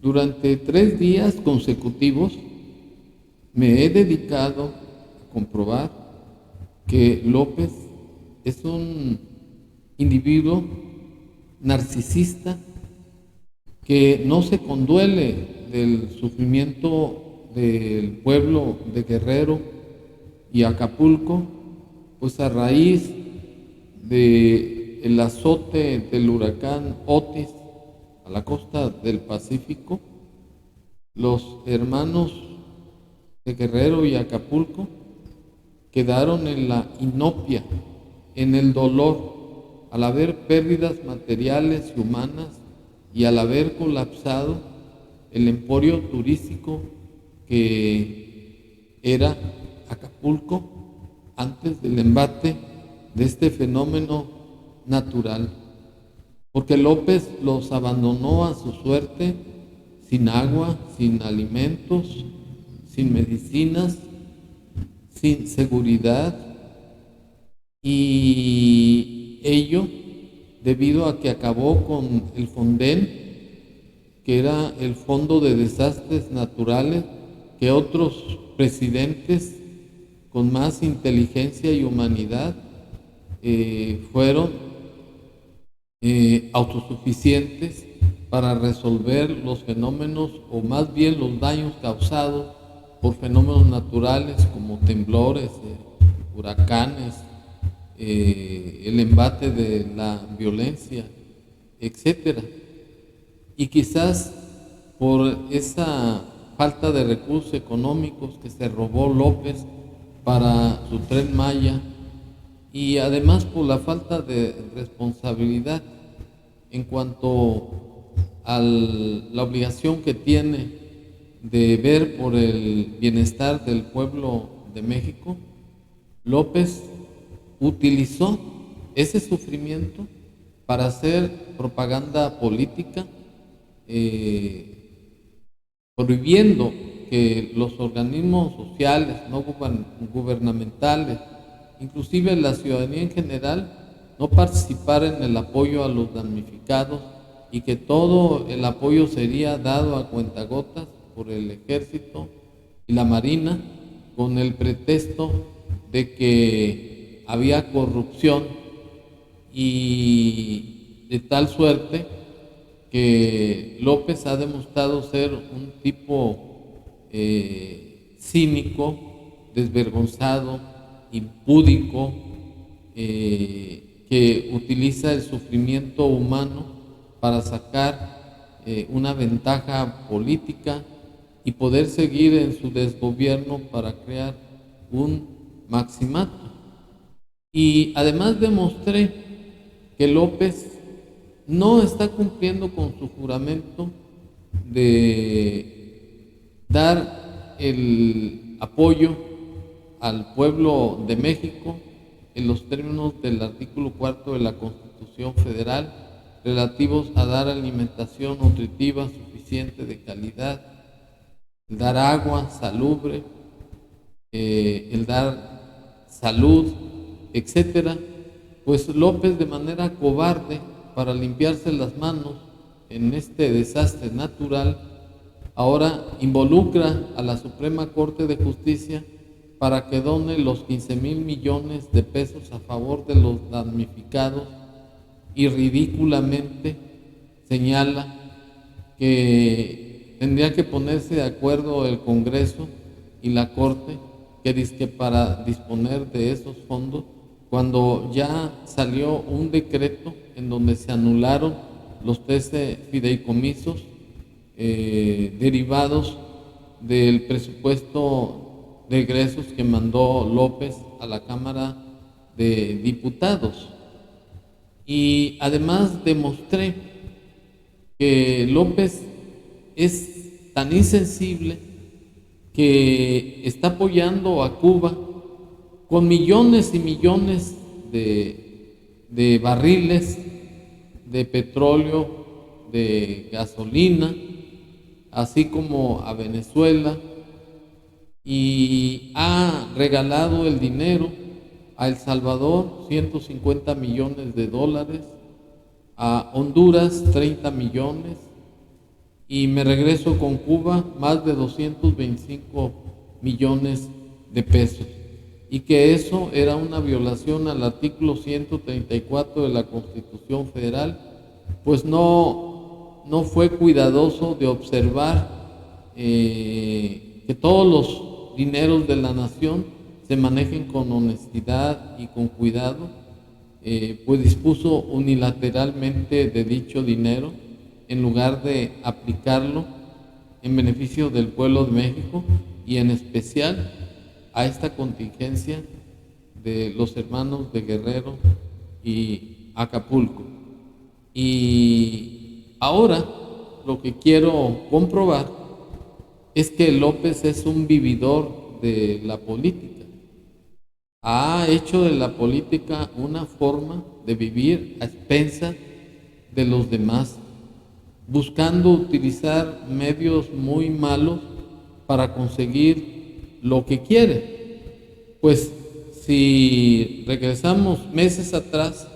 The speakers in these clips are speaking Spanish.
Durante 3 días consecutivos me he dedicado a comprobar que López es un individuo narcisista que no se conduele del sufrimiento del pueblo de Guerrero y Acapulco, pues a raíz del azote del huracán Otis a la costa del Pacífico, los hermanos de Guerrero y Acapulco quedaron en la inopia, en el dolor, al haber pérdidas materiales y humanas y al haber colapsado el emporio turístico que era Acapulco antes del embate de este fenómeno natural. Porque López los abandonó a su suerte, sin agua, sin alimentos, sin medicinas, sin seguridad, y ello debido a que acabó con el Fonden, que era el Fondo de Desastres Naturales, que otros presidentes con más inteligencia y humanidad fueron autosuficientes para resolver los fenómenos, o más bien los daños causados por fenómenos naturales como temblores, huracanes, el embate de la violencia, etcétera. Y quizás por esa falta de recursos económicos que se robó López para su Tren Maya, y además por la falta de responsabilidad en cuanto a la obligación que tiene de ver por el bienestar del pueblo de México, López utilizó ese sufrimiento para hacer propaganda política, prohibiendo que los organismos sociales, no gubernamentales, inclusive la ciudadanía en general, no participara en el apoyo a los damnificados, y que todo el apoyo sería dado a cuentagotas por el Ejército y la Marina, con el pretexto de que había corrupción, y de tal suerte que López ha demostrado ser un tipo cínico, desvergonzado, impúdico, que utiliza el sufrimiento humano para sacar una ventaja política y poder seguir en su desgobierno para crear un maximato. Y además demostré que López no está cumpliendo con su juramento de dar el apoyo al pueblo de México en los términos del artículo 4 de la Constitución Federal, relativos a dar alimentación nutritiva suficiente de calidad, el dar agua salubre, el dar salud, etcétera. Pues López, de manera cobarde, para limpiarse las manos en este desastre natural, ahora involucra a la Suprema Corte de Justicia para que done los 15,000 millones de pesos a favor de los damnificados, y ridículamente señala que tendría que ponerse de acuerdo el Congreso y la Corte, que dizque para disponer de esos fondos, cuando ya salió un decreto en donde se anularon los 13 fideicomisos derivados del presupuesto de egresos que mandó López a la Cámara de Diputados. Y además demostré que López es tan insensible que está apoyando a Cuba con millones y millones de barriles de petróleo, de gasolina, así como a Venezuela, y ha regalado el dinero a El Salvador, 150 millones de dólares, a Honduras 30 millones, y me regreso con Cuba más de 225 millones de pesos, y que eso era una violación al artículo 134 de la Constitución Federal, pues no fue cuidadoso de observar que todos los dineros de la nación se manejen con honestidad y con cuidado, pues dispuso unilateralmente de dicho dinero en lugar de aplicarlo en beneficio del pueblo de México y en especial a esta contingencia de los hermanos de Guerrero y Acapulco. Y ahora lo que quiero comprobar es que López es un vividor de la política. Ha hecho de la política una forma de vivir a expensas de los demás, buscando utilizar medios muy malos para conseguir lo que quiere. Pues si regresamos meses atrás,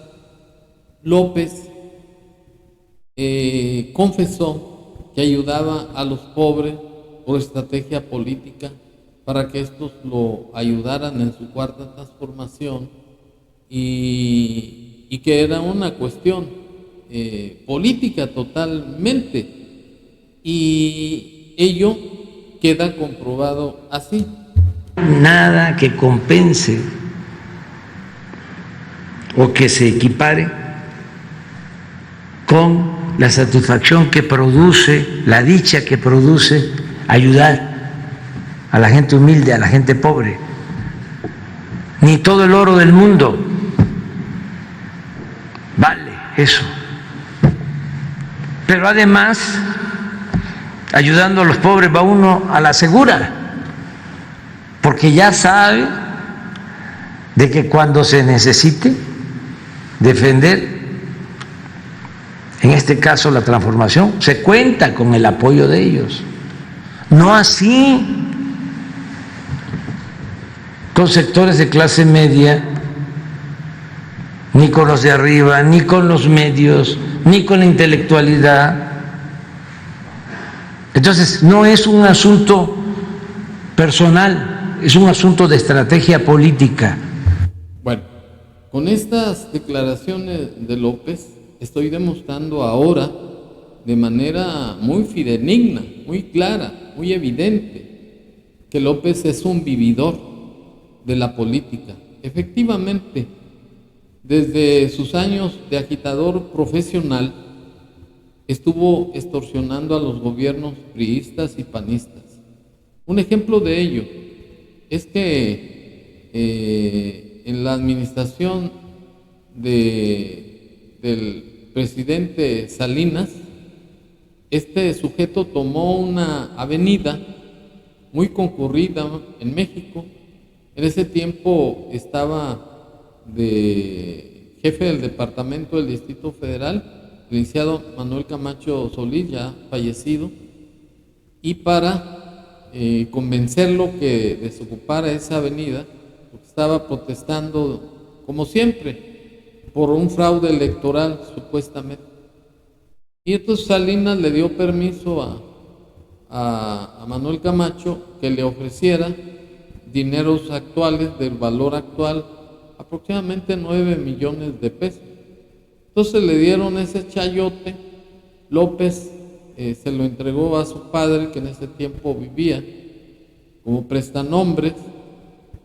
López confesó que ayudaba a los pobres por estrategia política para que estos lo ayudaran en su cuarta transformación, y que era una cuestión política totalmente, y ello queda comprobado así. Nada que compense o que se equipare con la satisfacción que produce, la dicha que produce ayudar a la gente humilde, a la gente pobre. Ni todo el oro del mundo vale eso. Pero además, ayudando a los pobres va uno a la segura, porque ya sabe de que cuando se necesite defender, en este caso la transformación, se cuenta con el apoyo de ellos. No así con sectores de clase media, ni con los de arriba, ni con los medios, ni con la intelectualidad. Entonces, no es un asunto personal, es un asunto de estrategia política. Bueno, con estas declaraciones de López estoy demostrando ahora de manera muy fidedigna, muy clara, muy evidente, que López es un vividor de la política. Efectivamente, desde sus años de agitador profesional, estuvo extorsionando a los gobiernos priistas y panistas. Un ejemplo de ello es que en la administración del presidente Salinas, este sujeto tomó una avenida muy concurrida en México. En ese tiempo estaba de jefe del departamento del Distrito Federal el licenciado Manuel Camacho Solís, ya fallecido, y para convencerlo que desocupara esa avenida, porque estaba protestando, como siempre, por un fraude electoral, supuestamente. Y entonces Salinas le dio permiso a Manuel Camacho que le ofreciera dineros actuales, del valor actual, aproximadamente 9 millones de pesos. Entonces le dieron ese chayote. López se lo entregó a su padre, que en ese tiempo vivía como prestanombres,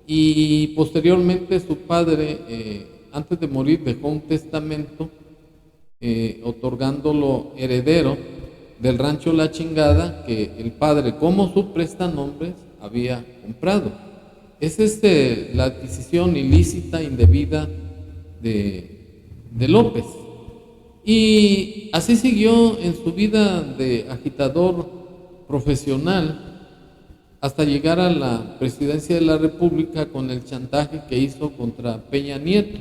y posteriormente su padre, antes de morir, dejó un testamento otorgándolo heredero del rancho La Chingada, que el padre, como su prestanombres, había comprado. Es la adquisición ilícita, indebida de López. Y así siguió en su vida de agitador profesional hasta llegar a la presidencia de la República con el chantaje que hizo contra Peña Nieto.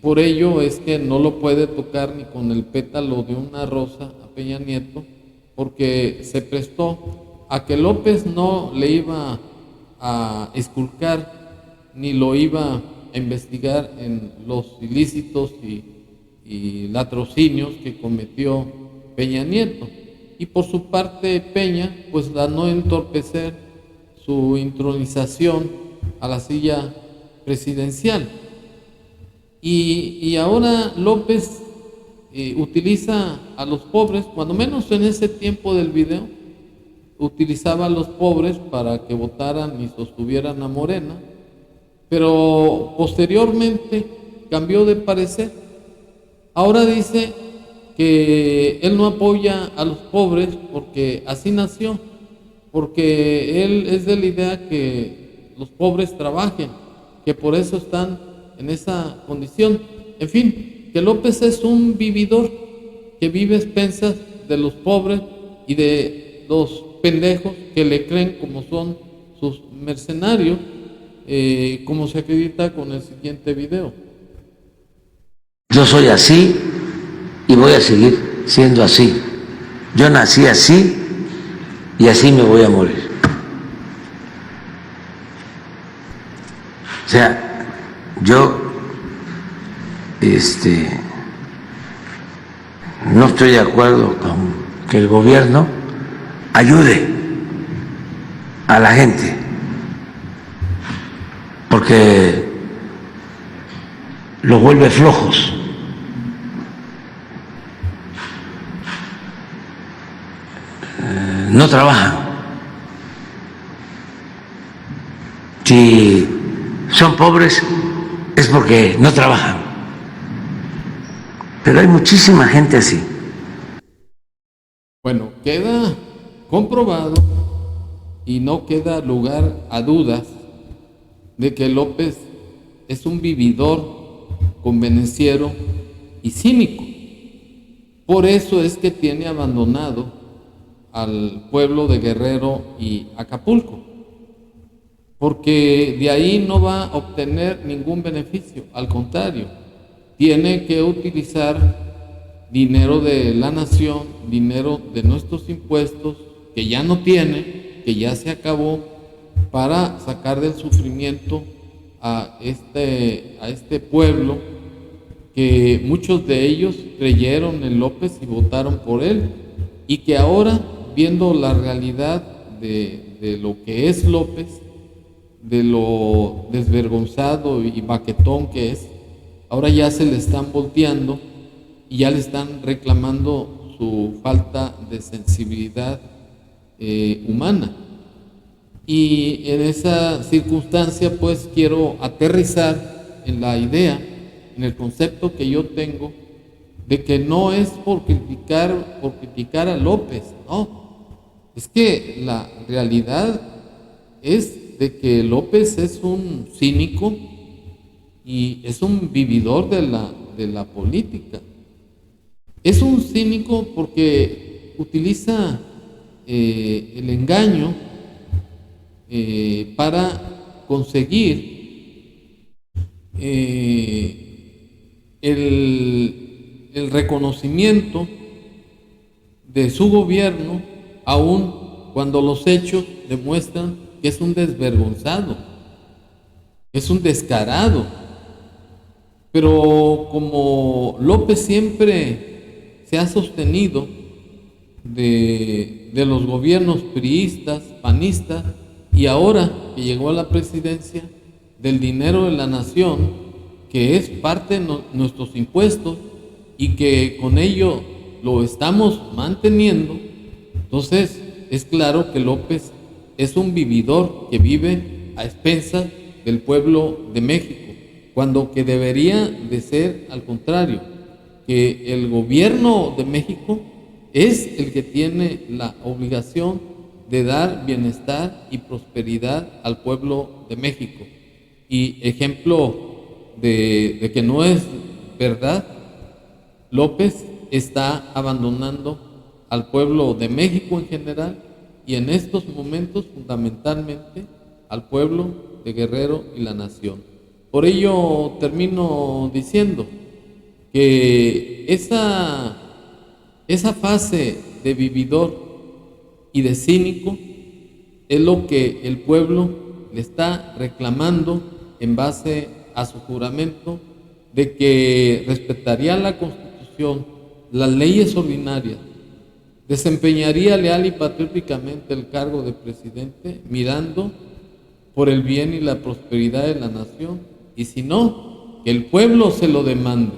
Por ello es que no lo puede tocar ni con el pétalo de una rosa a Peña Nieto, porque se prestó a que López no le iba a esculcar ni lo iba a investigar en los ilícitos y latrocinios que cometió Peña Nieto. y por su parte Peña, pues a no entorpecer su intronización a la silla presidencial. Y ahora López utiliza a los pobres, cuando menos en ese tiempo del video, utilizaba a los pobres para que votaran y sostuvieran a Morena, pero posteriormente cambió de parecer. Ahora dice que él no apoya a los pobres porque así nació, porque él es de la idea que los pobres trabajen, que por eso están en esa condición. En fin, que López es un vividor que vive a expensas de los pobres y de los pendejos que le creen como son sus mercenarios, como se acredita con el siguiente video. Yo soy así y voy a seguir siendo así. Yo nací así y así me voy a morir. O sea, yo no estoy de acuerdo con que el gobierno ayude a la gente, porque los vuelve flojos. No trabajan. Si son pobres es porque no trabajan. Pero hay muchísima gente así. Bueno, queda comprobado y no queda lugar a dudas de que López es un vividor, convenenciero y cínico. Por eso es que tiene abandonado al pueblo de Guerrero y Acapulco, porque de ahí no va a obtener ningún beneficio, al contrario, tiene que utilizar dinero de la nación, dinero de nuestros impuestos, que ya no tiene, que ya se acabó, para sacar del sufrimiento a este pueblo, que muchos de ellos creyeron en López y votaron por él, y que ahora, viendo la realidad de lo que es López, de lo desvergonzado y baquetón que es, ahora ya se le están volteando y ya le están reclamando su falta de sensibilidad humana. Y en esa circunstancia, pues quiero aterrizar en la idea, en el concepto que yo tengo, de que no es por criticar a López, no. Es que la realidad es de que López es un cínico y es un vividor de la política. Es un cínico porque utiliza el engaño para conseguir el reconocimiento de su gobierno, aun cuando los hechos demuestran que es un desvergonzado, es un descarado. Pero como López siempre se ha sostenido de los gobiernos priistas, panistas, y ahora que llegó a la presidencia, del dinero de la nación, que es parte de nuestros impuestos y que con ello lo estamos manteniendo, entonces es claro que López es un vividor que vive a expensas del pueblo de México, cuando que debería de ser al contrario, que el gobierno de México es el que tiene la obligación de dar bienestar y prosperidad al pueblo de México. Y ejemplo de que no es verdad, López está abandonando al pueblo de México en general y en estos momentos fundamentalmente al pueblo de Guerrero y la nación. Por ello termino diciendo que esa fase de vividor y de cínico es lo que el pueblo le está reclamando en base a su juramento de que respetaría la Constitución, las leyes ordinarias, Desempeñaría leal y patrióticamente el cargo de presidente, mirando por el bien y la prosperidad de la nación, y si no, que el pueblo se lo demande.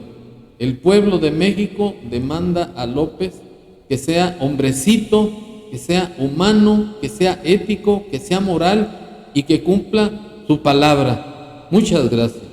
El pueblo de México demanda a López que sea hombrecito, que sea humano, que sea ético, que sea moral y que cumpla su palabra. Muchas gracias.